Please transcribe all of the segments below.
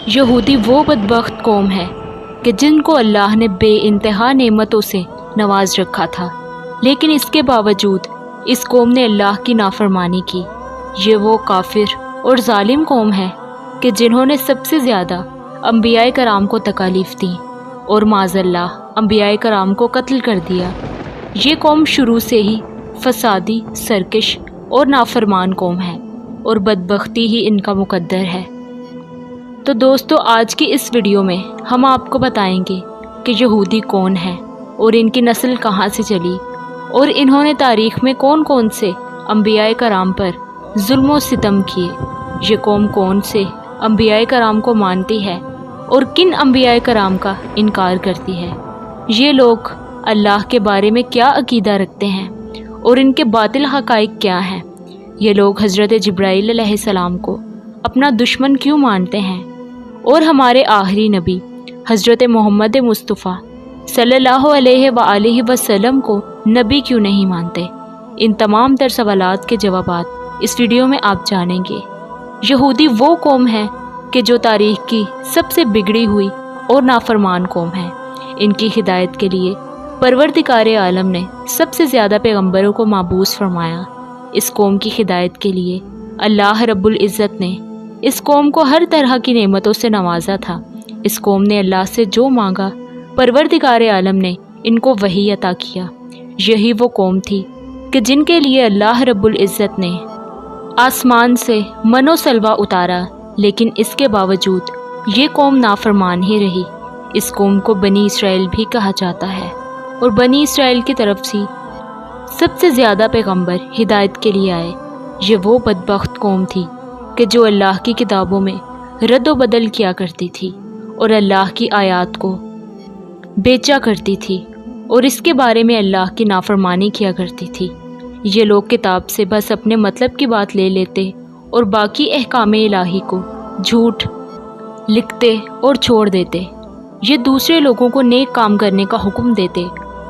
یہودی وہ بدبخت قوم ہے کہ جن کو اللہ نے بے انتہا نعمتوں سے نواز رکھا تھا، لیکن اس کے باوجود اس قوم نے اللہ کی نافرمانی کی۔ یہ وہ کافر اور ظالم قوم ہے کہ جنہوں نے سب سے زیادہ انبیاء کرام کو تکالیف دیں اور معاذ اللہ انبیاء کرام کو قتل کر دیا۔ یہ قوم شروع سے ہی فسادی، سرکش اور نافرمان قوم ہے، اور بدبختی ہی ان کا مقدر ہے۔ تو دوستو، آج کی اس ویڈیو میں ہم آپ کو بتائیں گے کہ یہودی کون ہے اور ان کی نسل کہاں سے چلی، اور انہوں نے تاریخ میں کون کون سے انبیاء کرام پر ظلم و ستم کیے۔ یہ قوم کون سے انبیاء کرام کو مانتی ہے اور کن انبیاء کرام کا انکار کرتی ہے۔ یہ لوگ اللہ کے بارے میں کیا عقیدہ رکھتے ہیں اور ان کے باطل حقائق کیا ہیں۔ یہ لوگ حضرت جبرائیل علیہ السلام کو اپنا دشمن کیوں مانتے ہیں، اور ہمارے آخری نبی حضرت محمد مصطفیٰ صلی اللہ علیہ وآلہ وسلم کو نبی کیوں نہیں مانتے۔ ان تمام تر سوالات کے جوابات اس ویڈیو میں آپ جانیں گے۔ یہودی وہ قوم ہے کہ جو تاریخ کی سب سے بگڑی ہوئی اور نافرمان قوم ہے۔ ان کی ہدایت کے لیے پروردگار عالم نے سب سے زیادہ پیغمبروں کو مبعوث فرمایا۔ اس قوم کی ہدایت کے لیے اللہ رب العزت نے اس قوم کو ہر طرح کی نعمتوں سے نوازا تھا۔ اس قوم نے اللہ سے جو مانگا، پروردگار عالم نے ان کو وہی عطا کیا۔ یہی وہ قوم تھی کہ جن کے لیے اللہ رب العزت نے آسمان سے من و سلوہ اتارا، لیکن اس کے باوجود یہ قوم نافرمان ہی رہی۔ اس قوم کو بنی اسرائیل بھی کہا جاتا ہے، اور بنی اسرائیل کی طرف سے سب سے زیادہ پیغمبر ہدایت کے لیے آئے۔ یہ وہ بدبخت قوم تھی کہ جو اللہ کی کتابوں میں رد و بدل کیا کرتی تھی اور اللہ کی آیات کو بیچا کرتی تھی، اور اس کے بارے میں اللہ کی نافرمانی کیا کرتی تھی۔ یہ لوگ کتاب سے بس اپنے مطلب کی بات لے لیتے اور باقی احکام الہی کو جھوٹ لکھتے اور چھوڑ دیتے۔ یہ دوسرے لوگوں کو نیک کام کرنے کا حکم دیتے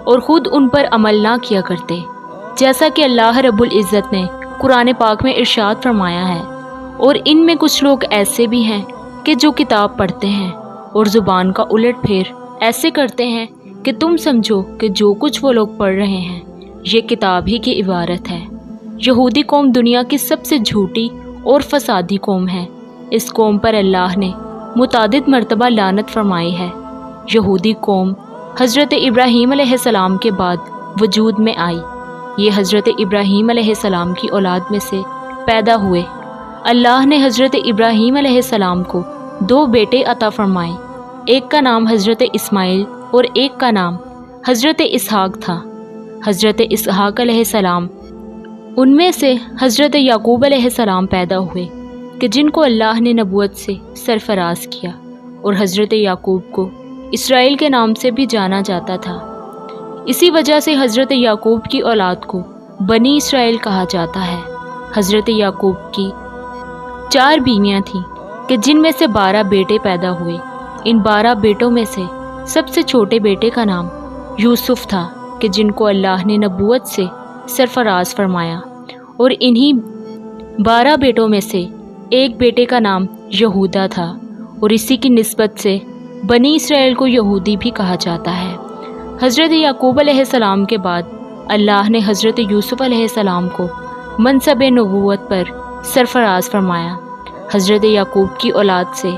اور خود ان پر عمل نہ کیا کرتے، جیسا کہ اللہ رب العزت نے قرآن پاک میں ارشاد فرمایا ہے۔ اور ان میں کچھ لوگ ایسے بھی ہیں کہ جو کتاب پڑھتے ہیں اور زبان کا الٹ پھیر ایسے کرتے ہیں کہ تم سمجھو کہ جو کچھ وہ لوگ پڑھ رہے ہیں یہ کتاب ہی کی عبارت ہے۔ یہودی قوم دنیا کی سب سے جھوٹی اور فسادی قوم ہے۔ اس قوم پر اللہ نے متعدد مرتبہ لعنت فرمائی ہے۔ یہودی قوم حضرت ابراہیم علیہ السلام کے بعد وجود میں آئی۔ یہ حضرت ابراہیم علیہ السلام کی اولاد میں سے پیدا ہوئے۔ اللہ نے حضرت ابراہیم علیہ السلام کو 2 بیٹے عطا فرمائے۔ ایک کا نام حضرت اسماعیل اور ایک کا نام حضرت اسحاق تھا۔ حضرت اسحاق علیہ السلام ان میں سے حضرت یعقوب علیہ السلام پیدا ہوئے کہ جن کو اللہ نے نبوت سے سرفراز کیا، اور حضرت یعقوب کو اسرائیل کے نام سے بھی جانا جاتا تھا۔ اسی وجہ سے حضرت یعقوب کی اولاد کو بنی اسرائیل کہا جاتا ہے۔ حضرت یعقوب کی 4 بیویاں تھیں کہ جن میں سے 12 بیٹے پیدا ہوئے۔ ان 12 بیٹوں میں سے سب سے چھوٹے بیٹے کا نام یوسف تھا کہ جن کو اللہ نے نبوت سے سرفراز فرمایا، اور انہی 12 بیٹوں میں سے ایک بیٹے کا نام یہودا تھا، اور اسی کی نسبت سے بنی اسرائیل کو یہودی بھی کہا جاتا ہے۔ حضرت یعقوب علیہ السلام کے بعد اللہ نے حضرت یوسف علیہ السلام کو منصب نبوت پر سرفراز فرمایا۔ حضرت یعقوب کی اولاد سے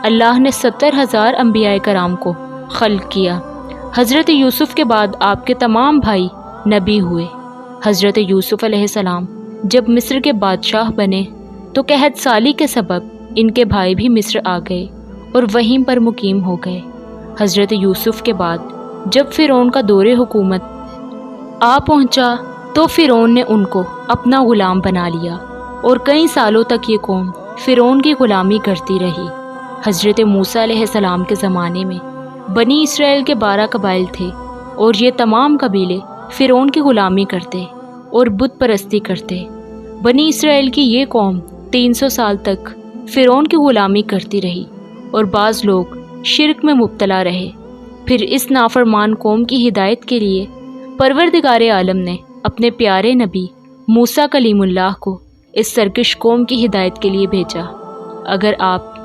اللہ نے 70,000 انبیاء کرام کو خلق کیا۔ حضرت یوسف کے بعد آپ کے تمام بھائی نبی ہوئے۔ حضرت یوسف علیہ السلام جب مصر کے بادشاہ بنے تو قحط سالی کے سبب ان کے بھائی بھی مصر آ گئے اور وہیں پر مقیم ہو گئے۔ حضرت یوسف کے بعد جب فرعون کا دور حکومت آ پہنچا تو فرعون نے ان کو اپنا غلام بنا لیا، اور کئی سالوں تک یہ قوم فرعون کی غلامی کرتی رہی۔ حضرت موسیٰ علیہ السلام کے زمانے میں بنی اسرائیل کے 12 قبائل تھے، اور یہ تمام قبیلے فرعون کی غلامی کرتے اور بت پرستی کرتے۔ بنی اسرائیل کی یہ قوم 300 سال تک فرعون کی غلامی کرتی رہی، اور بعض لوگ شرک میں مبتلا رہے۔ پھر اس نافرمان قوم کی ہدایت کے لیے پروردگار عالم نے اپنے پیارے نبی موسیٰ کلیم اللہ کو اس سرکش قوم کی ہدایت کے لیے بھیجا۔ اگر آپ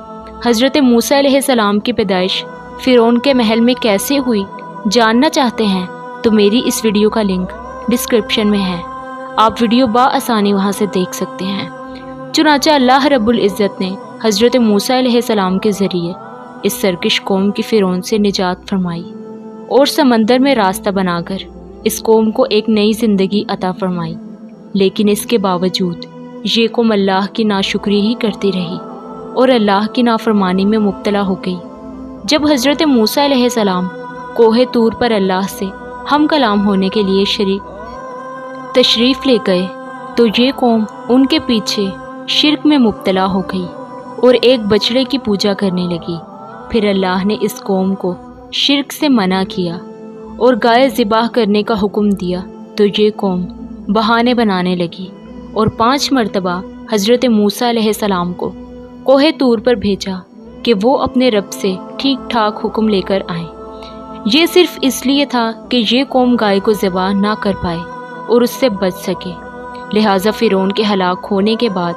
حضرت موسیٰ علیہ السلام کی پیدائش فرعون کے محل میں کیسے ہوئی جاننا چاہتے ہیں تو میری اس ویڈیو کا لنک ڈسکرپشن میں ہے، آپ ویڈیو بآسانی وہاں سے دیکھ سکتے ہیں۔ چنانچہ اللہ رب العزت نے حضرت موسیٰ علیہ السلام کے ذریعے اس سرکش قوم کی فرعون سے نجات فرمائی اور سمندر میں راستہ بنا کر اس قوم کو ایک نئی زندگی عطا فرمائی، لیکن اس کے باوجود یہ قوم اللہ کی ناشکری ہی کرتی رہی اور اللہ کی نافرمانی میں مبتلا ہو گئی۔ جب حضرت موسیٰ علیہ السلام کوہ طور پر اللہ سے ہم کلام ہونے کے لیے تشریف لے گئے تو یہ قوم ان کے پیچھے شرک میں مبتلا ہو گئی اور ایک بچڑے کی پوجا کرنے لگی۔ پھر اللہ نے اس قوم کو شرک سے منع کیا اور گائے ذبح کرنے کا حکم دیا تو یہ قوم بہانے بنانے لگی اور 5 مرتبہ حضرت موسیٰ علیہ السلام کو کوہ طور پر بھیجا کہ وہ اپنے رب سے ٹھیک ٹھاک حکم لے کر آئیں۔ یہ صرف اس لیے تھا کہ یہ قوم گائے کو ذبح نہ کر پائے اور اس سے بچ سکے۔ لہٰذا فرعون کے ہلاک ہونے کے بعد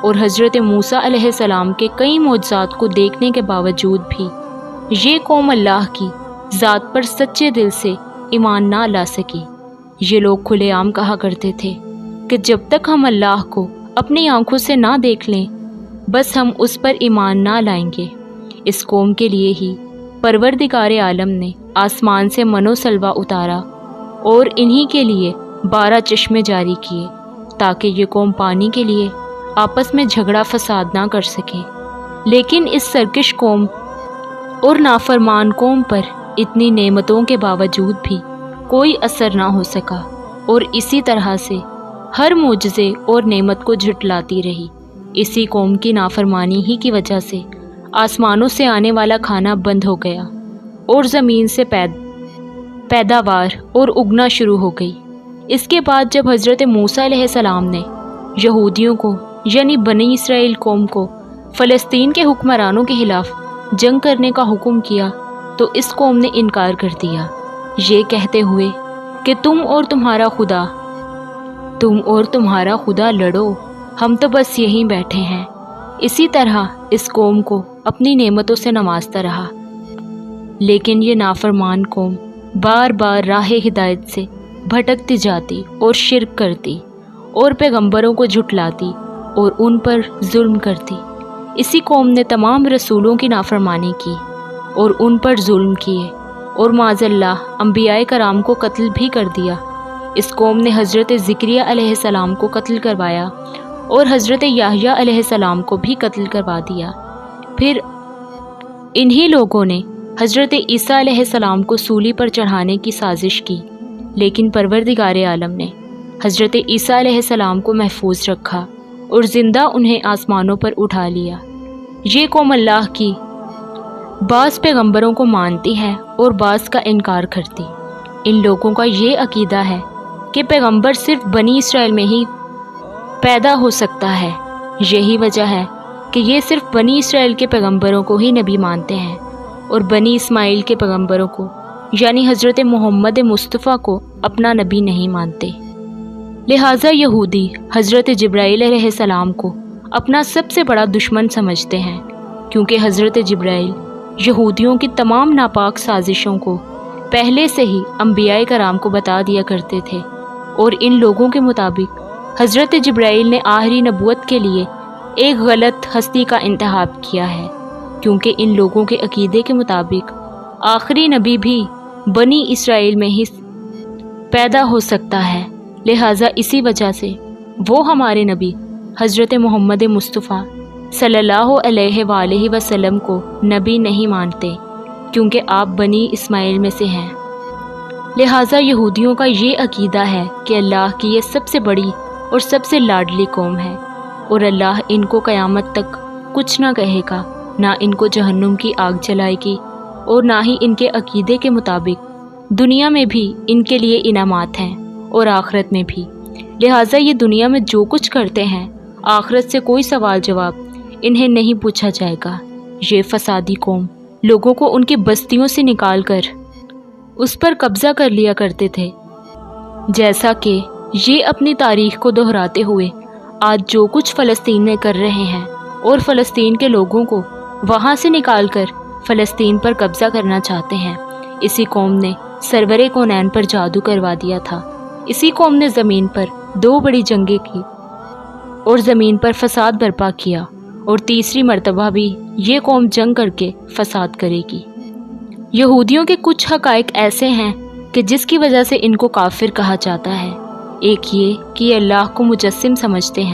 اور حضرت موسیٰ علیہ السلام کے کئی معجزات کو دیکھنے کے باوجود بھی یہ قوم اللہ کی ذات پر سچے دل سے ایمان نہ لا سکی۔ یہ لوگ کھلے عام کہا کرتے تھے کہ جب تک ہم اللہ کو اپنی آنکھوں سے نہ دیکھ لیں بس ہم اس پر ایمان نہ لائیں گے۔ اس قوم کے لیے ہی پروردگار عالم نے آسمان سے من و سلوہ اتارا اور انہی کے لیے 12 چشمے جاری کیے تاکہ یہ قوم پانی کے لیے آپس میں جھگڑا فساد نہ کر سکے۔ لیکن اس سرکش قوم اور نافرمان قوم پر اتنی نعمتوں کے باوجود بھی کوئی اثر نہ ہو سکا اور اسی طرح سے ہر معجزے اور نعمت کو جھٹلاتی رہی۔ اسی قوم کی نافرمانی ہی کی وجہ سے آسمانوں سے آنے والا کھانا بند ہو گیا اور زمین سے پیداوار اور اگنا شروع ہو گئی۔ اس کے بعد جب حضرت موسیٰ علیہ السلام نے یہودیوں کو یعنی بنی اسرائیل قوم کو فلسطین کے حکمرانوں کے خلاف جنگ کرنے کا حکم کیا تو اس قوم نے انکار کر دیا، یہ کہتے ہوئے کہ تم اور تمہارا خدا لڑو، ہم تو بس یہیں بیٹھے ہیں۔ اسی طرح اس قوم کو اپنی نعمتوں سے نوازتا رہا، لیکن یہ نافرمان قوم بار بار راہ ہدایت سے بھٹکتی جاتی اور شرک کرتی اور پیغمبروں کو جھٹلاتی اور ان پر ظلم کرتی۔ اسی قوم نے تمام رسولوں کی نافرمانی کی اور ان پر ظلم کیے اور معاذ اللہ انبیاء کرام کو قتل بھی کر دیا۔ اس قوم نے حضرت زکریا علیہ السلام کو قتل کروایا اور حضرت یحییٰ علیہ السلام کو بھی قتل کروا دیا۔ پھر انہی لوگوں نے حضرت عیسیٰ علیہ السلام کو سولی پر چڑھانے کی سازش کی، لیکن پروردگار عالم نے حضرت عیسیٰ علیہ السلام کو محفوظ رکھا اور زندہ انہیں آسمانوں پر اٹھا لیا۔ یہ قوم اللہ کی بعض پیغمبروں کو مانتی ہے اور بعض کا انکار کرتی۔ ان لوگوں کا یہ عقیدہ ہے کہ پیغمبر صرف بنی اسرائیل میں ہی پیدا ہو سکتا ہے۔ یہی وجہ ہے کہ یہ صرف بنی اسرائیل کے پیغمبروں کو ہی نبی مانتے ہیں اور بنی اسماعیل کے پیغمبروں کو یعنی حضرت محمد مصطفیٰ کو اپنا نبی نہیں مانتے۔ لہٰذا یہودی حضرت جبرائیل علیہ السلام کو اپنا سب سے بڑا دشمن سمجھتے ہیں، کیونکہ حضرت جبرائیل یہودیوں کی تمام ناپاک سازشوں کو پہلے سے ہی انبیاء کرام کو بتا دیا کرتے تھے، اور ان لوگوں کے مطابق حضرت جبرائیل نے آخری نبوت کے لیے ایک غلط ہستی کا انتخاب کیا ہے، کیونکہ ان لوگوں کے عقیدے کے مطابق آخری نبی بھی بنی اسرائیل میں ہی پیدا ہو سکتا ہے۔ لہٰذا اسی وجہ سے وہ ہمارے نبی حضرت محمد مصطفیٰ صلی اللہ علیہ وآلہ وسلم کو نبی نہیں مانتے، کیونکہ آپ بنی اسماعیل میں سے ہیں۔ لہٰذا یہودیوں کا یہ عقیدہ ہے کہ اللہ کی یہ سب سے بڑی اور سب سے لاڈلی قوم ہے، اور اللہ ان کو قیامت تک کچھ نہ کہے گا، نہ ان کو جہنم کی آگ جلائے گی، اور نہ ہی ان کے عقیدے کے مطابق دنیا میں بھی ان کے لیے انعامات ہیں اور آخرت میں بھی۔ لہٰذا یہ دنیا میں جو کچھ کرتے ہیں آخرت سے کوئی سوال جواب انہیں نہیں پوچھا جائے گا۔ یہ فسادی قوم لوگوں کو ان کی بستیوں سے نکال کر اس پر قبضہ کر لیا کرتے تھے، جیسا کہ یہ اپنی تاریخ کو دہراتے ہوئے آج جو کچھ فلسطین میں کر رہے ہیں اور فلسطین کے لوگوں کو وہاں سے نکال کر فلسطین پر قبضہ کرنا چاہتے ہیں۔ اسی قوم نے سرور کونین پر جادو کروا دیا تھا۔ اسی قوم نے زمین پر 2 بڑی جنگیں کی اور زمین پر فساد برپا کیا، اور تیسری مرتبہ بھی یہ قوم جنگ کر کے فساد کرے گی۔ یہودیوں کے کچھ حقائق ایسے ہیں کہ جس کی وجہ سے ان کو کافر کہا جاتا ہے۔ ایک یہ کہ یہ اللہ کو مجسم سمجھتے ہیں۔